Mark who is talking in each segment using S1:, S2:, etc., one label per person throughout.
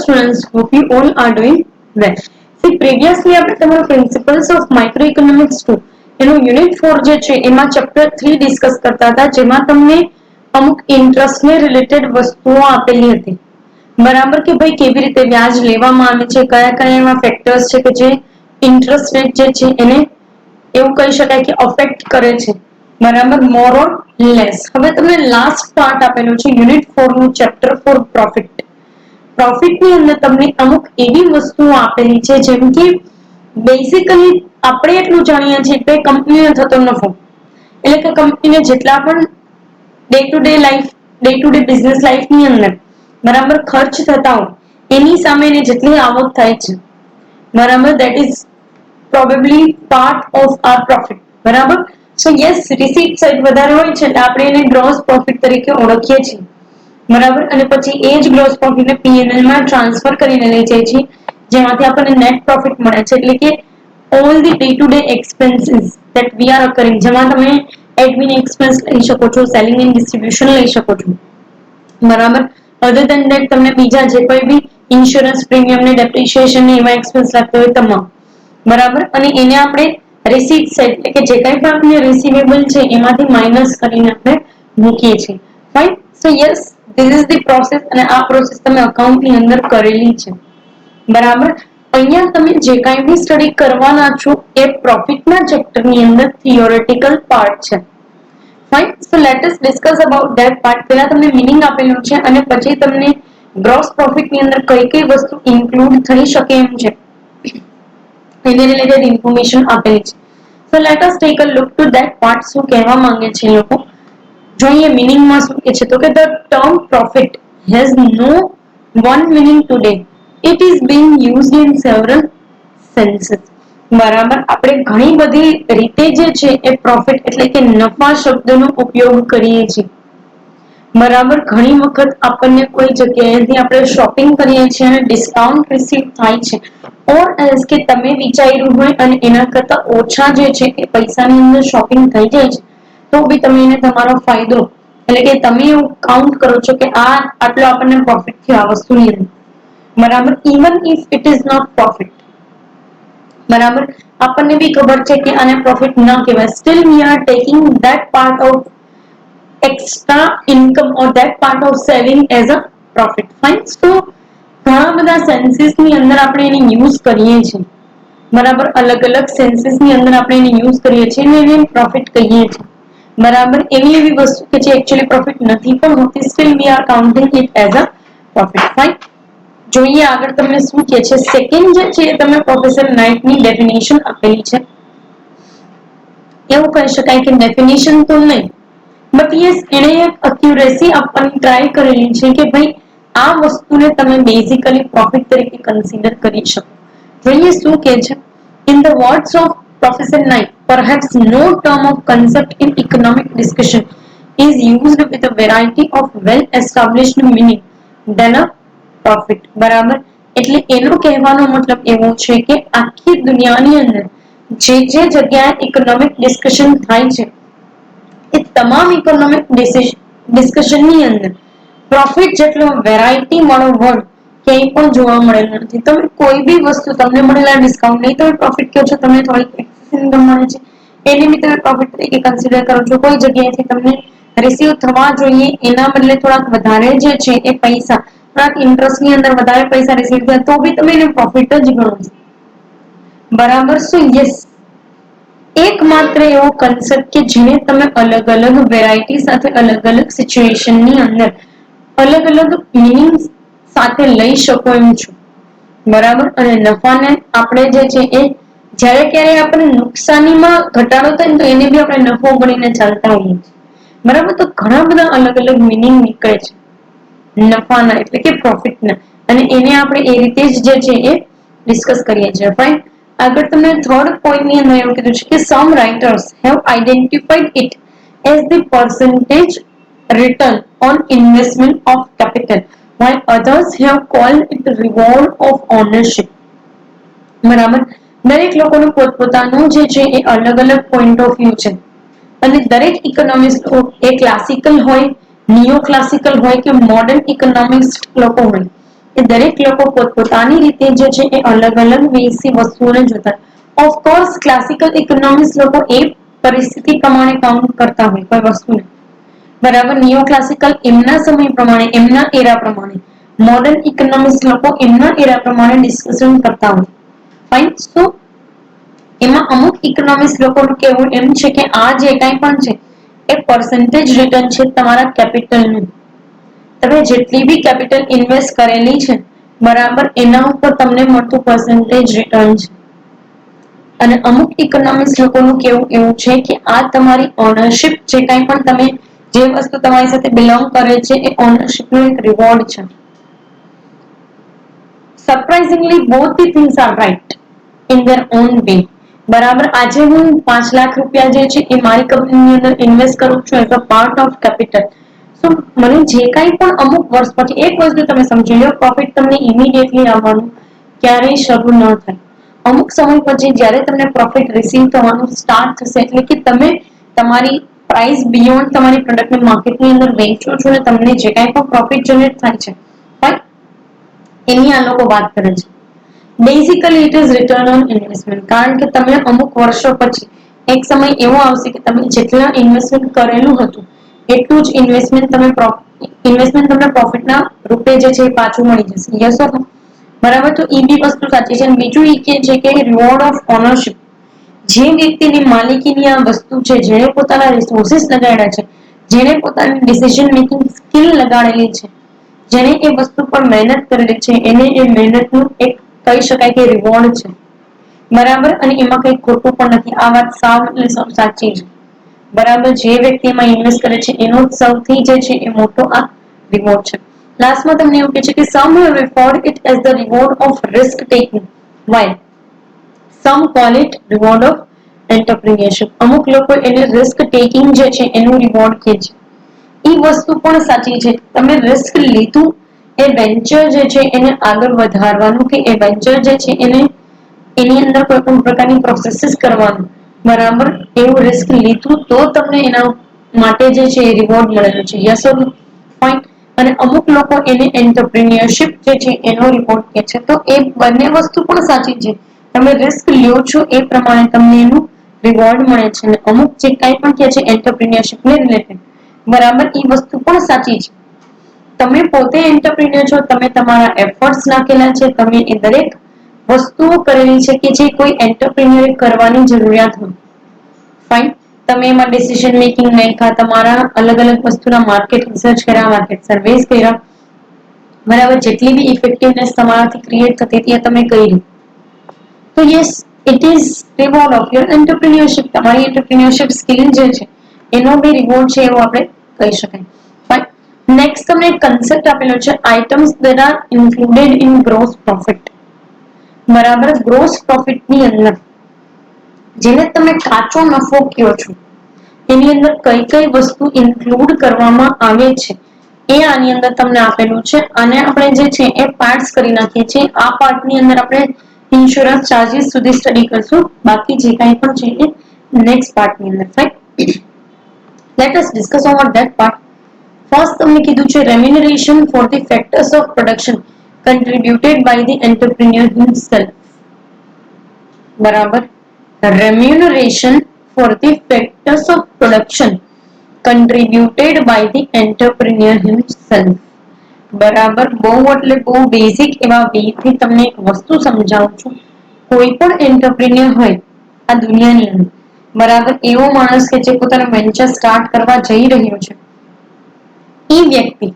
S1: students. Hope you all are doing well. See, previously આપણે તમારું principles of micro economics 2 એનું unit 4 જે છે એમાં ચેપ્ટર 3 ડિસ્કસ કરતા હતા, જેમાં તમને અમુક ઇન્ટરેસ્ટ ને રિલેટેડ વસ્તુઓ આપેલી હતી. બરાબર કે ભાઈ કેવી રીતે વ્યાજ લેવામાં આવે છે, કયા કયા એવા ફેક્ટર્સ છે કે જે ઇન્ટરેસ્ટ રેટ જે છે એને એવું કહી શકાય કે અફેક્ટ કરે છે. બરાબર, મોર ઓર લેસ. હવે તમને લાસ્ટ પાર્ટ આપેલું છે યુનિટ 4 નું ચેપ્ટર 4 પ્રોફિટ. પ્રોફિટ ની અંદર તમને અમુક એવી વસ્તુઓ આપેલી છે જેમ કે બેઝિકલી આપણે એટલું જાણીએ છીએ કે કંપનીને થતો નફો, એટલે કે કંપનીને જેટલા પણ day to day business life ની અંદર બરાબર ખર્ચ થતા હોય એની સામે એને જેટલી આવક થાય છે, બરાબર, that is probably part of our profit. બરાબર, સો યસ, રિસીટ સાઇડ વધારે હોય છે એટલે આપણે એને ગ્રોસ પ્રોફિટ તરીકે ઓળખીએ છીએ. બરાબર, અને પછી એ જ ગ્રોસ પ્રોફિટને પીએનએલ માં ટ્રાન્સફર કરીને લઈ જાય છે, જેમાંથી આપણને નેટ પ્રોફિટ મળે છે. એટલે કે all the day to day expenses that we are occurring, જેમાં તમે એડમિન એક્સપેન્સ લઈ શકો છો, સેલિંગ એન્ડ ડિસ્ટ્રીબ્યુશન લઈ શકો છો. બરાબર, અધર ધેન ધેટ તમને બીજા જે કોઈ બી ઇન્સ્યોરન્સ પ્રીમિયમ ને ડેપ્રિસિએશન ને એવા એક્સપેન્સ લાગતા હોય તમામ. બરાબર, અને એને આપણે રિસીટ સાઇડ એટલે કે જે કંઈ પણ આપણને રિસીવેબલ છે એમાંથી માઇનસ કરીને આપણે મૂકીએ છીએ. Fine. So yes, this is the process, અને આ પ્રોસેસ તમે અકાઉન્ટ ની અંદર કરેલી છે. બરાબર, અહીંયા તમે જે કાંઈ બી સ્ટડી કરવાના છો એ પ્રોફિટના ચેપ્ટરની અંદર થિયોરેટિકલ પાર્ટ છે. Fine. So let us discuss about that part. પહેલા તમને મિનિંગ આપેલું છે અને પછી તમને ગ્રોસ પ્રોફિટ ની અંદર કઈ કઈ વસ્તુ ઇન્ક્લુડ થઈ શકે એમ છે એને રિલેટેડ ઇન્ફોર્મેશન આપેલી છે. So let us take a look two that part. શું કહેવા માંગે છે એ લોકો, જોઈએ મિનિંગમાં શું કે છે. તો કે the term profit has no one meaning today. It is being used in several senses. બરાબર, આપણે ઘણી બધી રીતે જે છે એ પ્રોફિટ એટલે કે નફા શબ્દનો ઉપયોગ કરીએ છીએ. બરાબર, ઘણી વખત આપણને કોઈ જગ્યાએથી આપણે શોપિંગ કરીએ છીએ અને ડિસ્કાઉન્ટ રિસીવ થાય છે, ઓર એલ્સ કે તમે વિચાર્યું હોય અને એના કરતા ઓછા જે છે એ પૈસાની અંદર શોપિંગ થઈ જાય છે, તો બી તમે એને તમારો ફાયદો એટલે કે તમે એવું કાઉન્ટ કરો છો કે આ આટલો આપણને પ્રોફિટ થયો આ વસ્તુની અંદર. બરાબર, even if it is not profit. બરાબર, આપણને બી ખબર છે કે આને પ્રોફિટ ન કહેવાય, steel we are taking that part of extra income or that part of saving as a profit. Fine. So ઘણા બધા સેન્સીસ ની અંદર આપણે એને યુઝ કરીએ છીએ. બરાબર, અલગ અલગ સેન્સીસ ની અંદર આપણે એને યુઝ કરીએ છીએ અને એને પ્રોફિટ કહીએ છીએ. બરાબર, એવી એવી વસ્તુ કે જે એકચ્યુઅલી પ્રોફિટ નથી પણ હોતી, steel we are counting it as a profit. Fine. જોઈએ આગળ તમને શું કહે છે. સેકન્ડ જે છે તમે પ્રોફેસર નાઇટની ડેફિનેશન આપેલી છે. એવું કહી શકાય કે ડેફિનેશન તો નહીં, બટ યસ એને એક અક્યુરેસી આપવાની ટ્રાય કરેલી છે કે ભાઈ આ વસ્તુને તમે બેઝિકલી પ્રોફિટ તરીકે કન્સિડર કરી શકો. જોઈએ શું કે છે. In the words of Professor Knight, perhaps no term of concept in economic discussion is used with a variety of well-established meaning than a profit. બરાબર, એટલે એનો કહેવાનો મતલબ એવો છે કે આખી દુનિયાની અંદર જે જે જગ્યાએ ઇકોનોમિક ડિસ્કશન થાય છે એ તમામ ઇકોનોમિક ડિસ્કશન ની અંદર પ્રોફિટ જેટલો વેરાયટી વાળો વર્ડ ક્યાંય પણ જોવા મળેલો નથી. તમે કોઈ બી વસ્તુ તમને મળેલા ડિસ્કાઉન્ટ નહીં તમે પ્રોફિટ કહો છો, તમને થોડીક ઇન્કમ મળે છે એને બી તમે પ્રોફિટ તરીકે કન્સિડર કરો છો. કોઈ જગ્યાએથી તમને રિસીવ થવા જોઈએ એના બદલે થોડાક વધારે જે છે એ પૈસા, થોડાક ઇન્ટરેસ્ટ ની અંદર વધારે પૈસા રિસીવ થયા તો બી તમે એને પ્રોફિટ જ ગણો છો. બરાબર, શું યસ, એકમાત્ર એવો કન્સેપ્ટ કે જેને તમે અલગ અલગ વેરાયટી સાથે અલગ અલગ સિચ્યુએશન ની અંદર અલગ અલગ મિનિંગ સાથે લઈ શકો એમ છો. બરાબર, અને નફાને આપણે જે છે એ જ્યારે ક્યારે આપણે નુકસાનીમાં ઘટાડો થાય ને તો એને બી આપણે નફો ગણીને ચાલતા હોઈએ છીએ. બરાબર, તો ઘણા બધા અલગ અલગ મિનિંગ નીકળે છે નફાના એટલે કે પ્રોફિટના, અને એને આપણે એ રીતે જ જે છે એ ડિસ્કસ કરીએ છીએ. ફાઇન. આગળ તમને થર્ડ પોઈન્ટ ની અંદર એવું કીધું છે કે some writers have identified it as the percentage return on investment of capital, while others have called it reward of ownership. બરાબર, દરેક લોકોનું પોતપોતાનું જે છે એ અલગ અલગ પોઈન્ટ ઓફ વ્યૂ છે, અને દરેક ઇકોનોમિસ્ટ એ ક્લાસિકલ હોય, નિયો ક્લાસિકલ હોય કે મોડર્ન ઇકોનોમિક્સ લોકો હોય, એ દરેક લોકો પોતપોતાની રીતે જે છે એ અલગ અલગ વેથી વસ્તુઓને જોતા. ઓફકોર્સ ક્લાસિકલ ઇકોનોમિક્સ લોકો એ પરિસ્થિતિ પ્રમાણે કાઉન્ટ કરતા હોય કોઈ વસ્તુને, બરાબર. નિયો ક્લાસિકલ એમના સમય પ્રમાણે, એમના એરા પ્રમાણે, મોડર્ન ઇકોનોમિક્સ લોકો એમના એરા પ્રમાણે ડિસ્કશન કરતા હોય. ફાઇન. સો એમાં અમુક ઇકોનોમિક્સ લોકોનું કહેવું એમ છે કે આ જે કંઈ પણ છે એ પર્સન્ટેજ રિટર્ન છે તમારા કેપિટલનું. તમે જેટલી બી કેપિટલ ઇન્વેસ્ટ કરેલી છે, બરાબર, એના ઉપર તમને મળતું પર્સન્ટેજ રિટર્ન છે. અને અમુક ઇકોનોમિક્સ લોકોનું કેવું એવું છે કે આ તમારી ઓનરશિપ જે કંઈ પણ તમે જે વસ્તુ તમારી સાથે બિલોંગ કરે છે એ ઓનરશિપ નું એક રિવોર્ડ છે. Surprisingly both the things are right in their own way. બરાબર. આજે હું 5 લાખ રૂપિયા જે છે એ મારી કંપનીની અંદર ઇન્વેસ્ટ કરું છું as a part of capital. So મને જે કાંઈ પણ અમુક વર્ષ પછી એક વસ્તુ તમે સમજી લો, પ્રોફિટ તમને ઇમિડિયેટલી આવવાનું ક્યારેય શરૂ ન થાય. અમુક સમય પછી જયારે તમને પ્રોફિટ રિસીવ થવાનું સ્ટાર્ટ થશે એટલે કે તમે તમારી પ્રાઇસ બિયોન્ડ તમારી પ્રોડક્ટને માર્કેટની અંદર વેચો છો અને તમને જે કાંઈ પણ પ્રોફિટ જનરેટ થાય છે, પણ એની આ લોકો વાત કરે છે. Basically it is return on investment. કારણ કે તમે અમુક વર્ષો પછી એક સમય એવો આવશે કે તમે જેટલા ઇન્વેસ્ટમેન્ટ કરેલું હતું એટલું જ ઇન્વેસ્ટમેન્ટ તમને પ્રોફિટના રૂપે જે છે એ પાછું મળી જશે. Yes or no? બરાબર. તો એ બી વસ્તુ સાચી છે. બીજું એ કે છે કે રિવોર્ડ ઓફ ઓનરશિપ. જે વ્યક્તિની માલિકીની આ વસ્તુ છે, જેણે પોતાના રિસોર્સિસ લગાડ્યા છે, જેણે પોતાની ડિસિઝન મેકિંગ સ્કિલ લગાડેલી છે, જેને એ વસ્તુ પર મહેનત કરેલી છે, એને એ મહેનતનું એક કહી શકાય કે રિવોર્ડ છે. બરાબર. અને એમાં કઈ ખોટું પણ નથી. આ વાત સાવ એટલે સાવ સાચી છે. બરાબર. જે વ્યક્તિ એમાં ઇન્વેસ્ટ કરે છે એનો સૌથી જે છે એ મોટો આ રિવોર્ડ છે. લાસ્ટમાં તમને એવું કહે છે કે some will record it as the reward of risk taking while some call it reward of entrepreneurship. અમુક લોકો એને રિસ્ક ટેકિંગ જે છે એનું રિવોર્ડ કહે છે. એ વસ્તુ પણ સાચી છે. તમે રિસ્ક લીધું એ વેન્ચર જે છે એને આગળ વધારવાનું કે એ વેન્ચર જે છે એને એની અંદર કોઈ પણ પ્રકારની પ્રોસેસીસ કરવાનું, બરાબર, એવું રિસ્ક લીધું તો તમને એના માટે જે છે એ રિવોર્ડ મળેલું છે. Yes or no? ફાઇન. અને અમુક લોકો એને એન્ટરપ્રિન્યોરશિપ જે છે એનો રિવોર્ડ કહે છે. તો એ બંને વસ્તુ પણ સાચી છે. તમે રિસ્ક લ્યો છો એ પ્રમાણે તમને એનું રિવોર્ડ મળે છે. અને અમુક જે કંઈ પણ કહે છે એન્ટરપ્રિન્યોરશિપ ને રિલેટેડ, બરાબર, એ વસ્તુ પણ સાચી છે. તમે પોતે એન્ટરપ્રિન્યોર છો, તમે તમારા એફર્ટ્સ નાખેલા છે, તમે એ દરેક વસ્તુઓ કરેલી છે કે જે કોઈ એન્ટરપ્રિન્યોર કરવાની જરૂરિયાત હોય. ફાઇન. તમે એમાં ડિસિઝન મેકિંગ નાખ્યા, તમારા અલગ અલગ વસ્તુના માર્કેટ રિસર્ચ કર્યા, માર્કેટ સર્વેસ કર્યા, બરાબર, જેટલી બી ઇફેક્ટિવનેસ તમારાથી ક્રિએટ થતી હતી એ તમે કરી. તો yes, it is reward of your entrepreneurship. તમારી એન્ટરપ્રિન્યોરશિપ સ્કિલ જે છે એનો બી રિવોર્ડ છે એવું આપણે કહી શકાય. ફાઇન. નેક્સ્ટ તમને એક કન્સેપ્ટ આપેલો છે items that are included in gross profit. બરાબર. ગ્રોસ પ્રોફિટની અંદર જેને તમે કાચો નફો કહો છો એની અંદર કઈ કઈ વસ્તુ ઇન્ક્લુડ કરવામાં આવે છે એ આની અંદર તમને આપેલું છે. અને આપણે જે છે એ પાર્ટ્સ કરી નાખીએ છીએ. આ પાર્ટની અંદર આપણે ઇન્સ્યોરન્સ ચાર્જીસ સુધી સ્ટડી કરશું. બાકી જે કાંઈ પણ છે એ નેક્સ્ટ પાર્ટની અંદર. Fine. Let us discuss over that part. First તમને કીધું છે remuneration for the factors of production contributed by the entrepreneur himself. બરાબર. Remuneration for the factors of production contributed by the entrepreneur himself. બરાબર. બહુ એટલે બહુ બેઝિક એવા વેથી તમને એક વસ્તુ સમજાવું છું. કોઈ પણ એન્ટરપ્રિન્યોર હોય આ દુનિયાની અંદર, બરાબર, એવો માણસ કે જે પોતાનો વેન્ચર સ્ટાર્ટ કરવા જઈ રહ્યો છે, એ વ્યક્તિ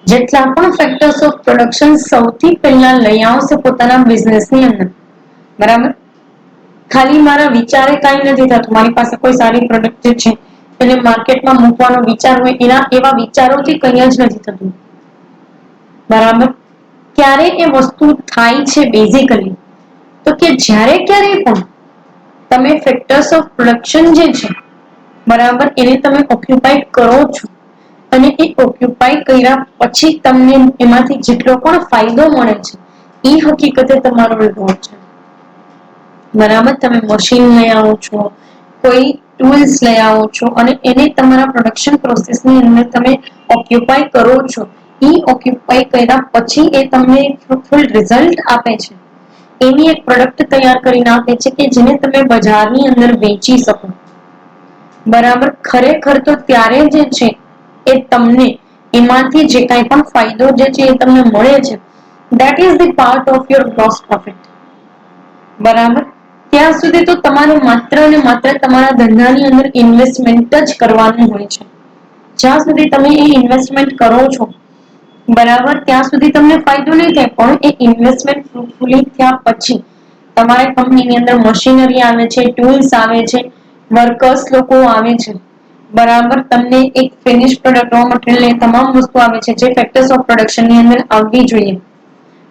S1: જેટલા પણ ફેક્ટર્સ ઓફ પ્રોડક્શન સૌથી પહેલા લઈ આવશે પોતાના બિઝનેસની અંદર, બરાબર. ખાલી મારા વિચારે કાંઈ નથી થતું. મારી પાસે કોઈ સારી પ્રોડક્ટ જે છે એને માર્કેટમાં મૂકવાનો વિચાર હોય, એના એવા વિચારોથી કંઈ જ નથી થતું. બરાબર. ક્યારે એ વસ્તુ થાય છે બેઝિકલી તો કે જ્યારે ક્યારે પણ તમે ફેક્ટર્સ ઓફ પ્રોડક્શન જે છે, બરાબર, એને તમે ઓક્યુપાઈ કરો છો અને એ ઓક્યુપાઈ કર્યા પછી તમને એમાંથી જેટલો પણ ફાયદો મળે છે એ હકીકતે તમારો રિવોર્ડ છે. બરાબર. તમે મશીન લઈ આવો છો, કોઈ ટૂલ્સ લઈ આવો છો અને એને તમારા પ્રોડક્શન પ્રોસેસની અંદર તમે ઓક્યુપાઈ કરો છો. ઈ ઓક્યુપાય કર્યા પછી એ તમને ફ્રૂટફુલ રિઝલ્ટ આપે છે, એવી એક પ્રોડક્ટ તૈયાર કરીને આપે છે કે જેને તમે બજારની અંદર વેચી શકો. બરાબર. ખરેખર તો ત્યારે જે છે એ તમને એમાંથી જે કાંઈ પણ ફાયદો જે છે એ તમને મળે છે, that is the part of your gross profit. બરાબર. ત્યાં સુધી તો તમારે માત્ર ને માત્ર તમારા ધંધાની અંદર ઇન્વેસ્ટમેન્ટ જ કરવાનું હોય છે. જ્યાં સુધી તમે એ ઇન્વેસ્ટમેન્ટ કરો છો, બરાબર, ત્યાં સુધી તમને ફાયદો નહીં થાય, પણ એ ઇન્વેસ્ટમેન્ટ ફ્રૂટફુલી થયા પછી તમારી કંપનીની અંદર મશીનરી આવે છે, ટૂલ્સ આવે છે, વર્કર્સ લોકો આવે છે, બરાબર, તમને એક ફિનિશ પ્રોડક્ટ રો મટીરિયલ તમામ વસ્તુ આવે છે જે ફેક્ટર્સ ઓફ પ્રોડક્શન ની અંદર આવવી જોઈએ.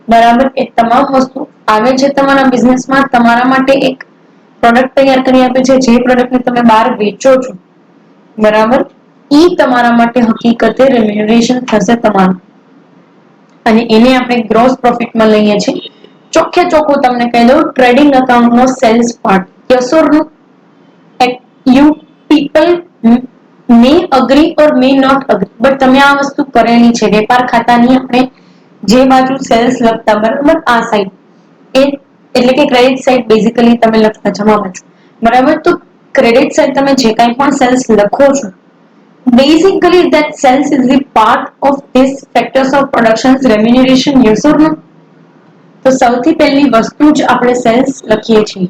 S1: બરાબર. એ તમામ વસ્તુ આવે છે તમારા બિઝનેસમાં, તમારા માટે એક પ્રોડક્ટ તૈયાર કરી આપે છે, જે પ્રોડક્ટને તમે બહાર વેચો છો, બરાબર, ઈ તમારા માટે હકીકતે રેમ્યુનરેશન થશે તમારું, અને એને આપણે ગ્રોસ પ્રોફિટમાં લઈએ છીએ. ચોખ્ખે ચોખ્ખું તમને કહી દઉં, ટ્રેડિંગ અકાઉન્ટનો sales part, yes or no? You people may agree or may not agree, but તમે આ વસ્તુ કરેલી છે. વેપાર ખાતાની આપણે જે બાજુ સેલ્સ લખતા, બરાબર, આ સાઈડ એ એટલે કે ક્રેડિટ સાઈડ બેઝિકલી તમે લખતા જમા બાજુ, બરાબર. તો ક્રેડિટ સાઈડ તમે જે કાંઈ પણ સેલ્સ લખો છો, basically that sales is the part of this factors of productions remuneration, yes or no? તો સૌથી પહેલી વસ્તુ જ આપણે સેલ્સ લખીએ છીએ,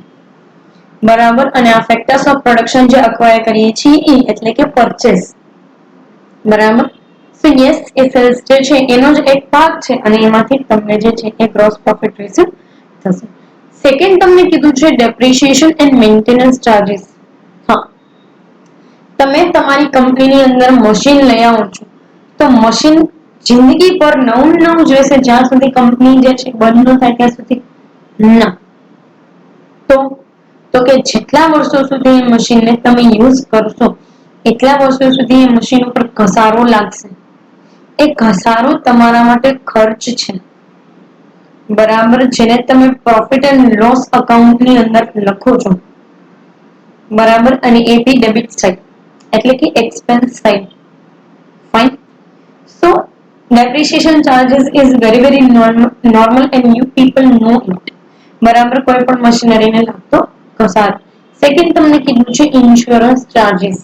S1: બરાબર, અને આ ફેક્ટર્સ ઓફ પ્રોડક્શન જે અક્વાયર કરીએ છીએ એ એટલે કે પરચેસ, બરાબર. સો યસ, એ સેલ્સ જે છે એનો જ એક ભાગ છે, અને એમાંથી તમને જે છે એ ગ્રોસ પ્રોફિટ રિસીવ થશે. સેકન્ડ તમને કીધું છે ડેપ્રિસિએશન એન્ડ મેન્ટેનન્સ ચાર્જીસ. હા, તમે તમારી કંપનીની અંદર મશીન લઈ આવો છો, તો મશીન જિંદગી પર નવું નવું જોઈશે, જ્યાં સુધી કંપની જે છે બંધ ન થાય ત્યાં સુધી ના. તો કે જેટલા વર્ષો સુધી એ મશીનને તમે યુઝ કરશો, એટલા વર્ષો સુધી એ મશીન ઉપર ઘસારો લાગશે. એ ઘસારો તમારા માટે ખર્ચ છે, બરાબર, જેને તમે પ્રોફિટ એન્ડ લોસ અકાઉન્ટની અંદર લખો છો, બરાબર, અને એ બી ડેબિટ સાઈડ એટલે કે expense side. Fine. So depreciation charges is very normal and you people know it. બરાબર. કોઈ પણ મશીનરીને લગતો ઘસારો. સેકન્ડ તમને કીધું છે ઇન્સ્યોરન્સ ચાર્જીસ.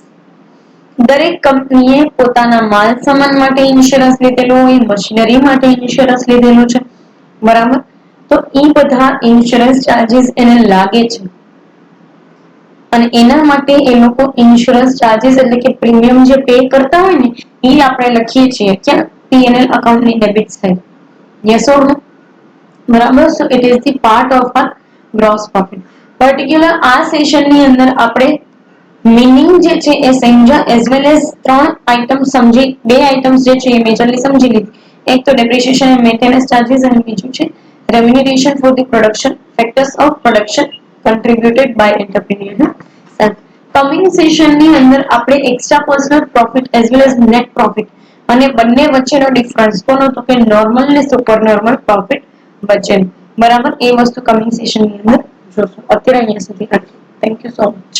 S1: દરેક કંપનીએ પોતાના માલ સામાન માટે ઇન્સ્યોરન્સ લીધેલો હોય, મશીનરી માટે ઇન્સ્યોરન્સ લીધેલું છે, બરાબર. તો એ બધા ઇન્સ્યોરન્સ ચાર્જીસ એને લાગે છે, અને એના માટે એ લોકો ઇન્સ્યોરન્સ ચાર્જીસ એટલે કે પ્રીમિયમ જે પે કરતા હોય ને, એ આપણે લખીએ છીએ ક્યાં? P&L અકાઉન્ટની debit side. Yes or no? બરાબર. So it is the part of our gross profit. Particular આ સેશનની અંદર આપણે મીનિંગ જે છે એ સમજ્યા, એઝ વેલ એઝ ત્રણ આઇટમ સમજી, બે આઇટમ્સ જે છે એ મેજરલી સમજી લીધી. એક તો ડેપ્રિસિએશન એન્ડ મેન્ટેનન્સ ચાર્જીસ, અને બીજું છે remuneration for the production, factors of production contributed by entrepreneur. Coming સેશનની અંદર આપણે extra personal profit as well as net profit અને બંને વચ્ચેનો ડિફરન્સ કોનો, તો કે નોર્મલ ને સુપર નોર્મલ પ્રોફિટ વચ્ચેનો, બરાબર, એ વસ્તુ કમિંગ સેશનની અંદર જોશું. અત્યારે અહીંયા સુધી રાખીએ. Thank you so much.